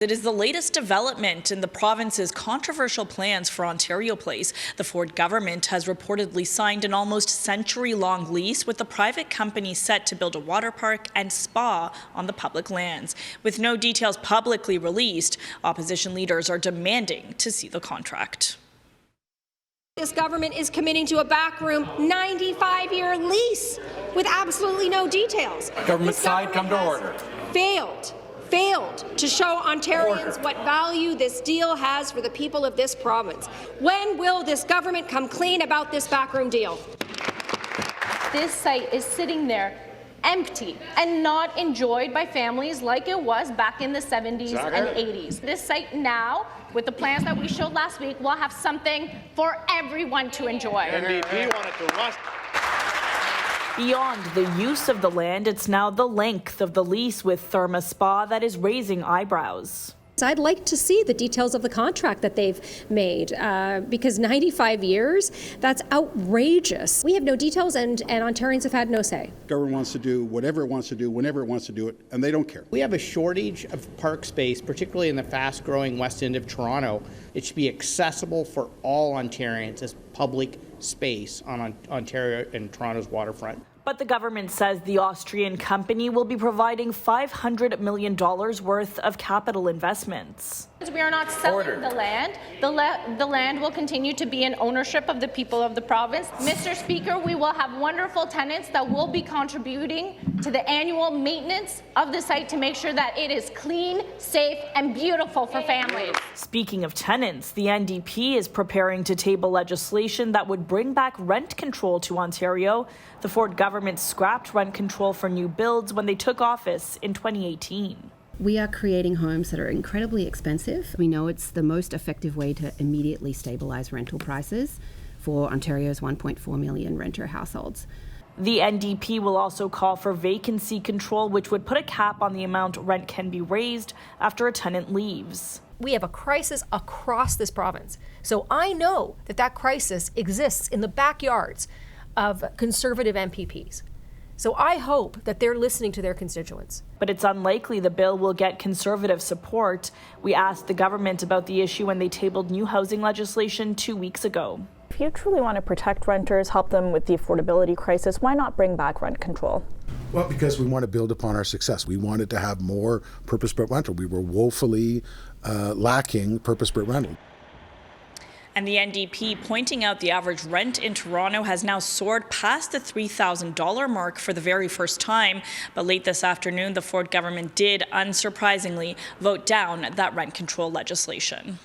It is the latest development in the province's controversial plans for Ontario Place. The Ford government has reportedly signed an almost century-long lease with the private company set to build a water park and spa on the public lands. With no details publicly released, opposition leaders are demanding to see the contract. This government is committing to a backroom 95-year lease with absolutely no details. Government side, come to order. Failed to show Ontarians what value this deal has for the people of this province. When will this government come clean about this backroom deal? This site is sitting there empty and not enjoyed by families like it was back in the 70s and 80s. This site now, with the plans that we showed last week, will have something for everyone to enjoy. NDP wanted to rush. Beyond the use of the land, it's now the length of the lease with Therme Spa that is raising eyebrows. I'd like to see the details of the contract that they've made because 95 years, that's outrageous. We have no details and Ontarians have had no say. Government wants to do whatever it wants to do, whenever it wants to do it, and they don't care. We have a shortage of park space, particularly in the fast-growing west end of Toronto. It should be accessible for all Ontarians as public space on Ontario and Toronto's waterfront. But the government says the Austrian company will be providing $500 million worth of capital investments. We are not selling the land. The land will continue to be in ownership of the people of the province. Mr. Speaker, we will have wonderful tenants that will be contributing to the annual maintenance of the site to make sure that it is clean, safe, and beautiful for families. Speaking of tenants, the NDP is preparing to table legislation that would bring back rent control to Ontario. The Ford government scrapped rent control for new builds when they took office in 2018. We are creating homes that are incredibly expensive. We know it's the most effective way to immediately stabilise rental prices for Ontario's 1.4 million renter households. The NDP will also call for vacancy control, which would put a cap on the amount rent can be raised after a tenant leaves. We have a crisis across this province. So I know that that crisis exists in the backyards of Conservative MPPs. So I hope that they're listening to their constituents. But it's unlikely the bill will get Conservative support. We asked the government about the issue when they tabled new housing legislation 2 weeks ago. If you truly want to protect renters, help them with the affordability crisis, why not bring back rent control? Well, because we want to build upon our success. We wanted to have more purpose-built rental. We were woefully lacking purpose-built rental. And the NDP pointing out the average rent in Toronto has now soared past the $3,000 mark for the very first time. But late this afternoon, the Ford government did, unsurprisingly, vote down that rent control legislation.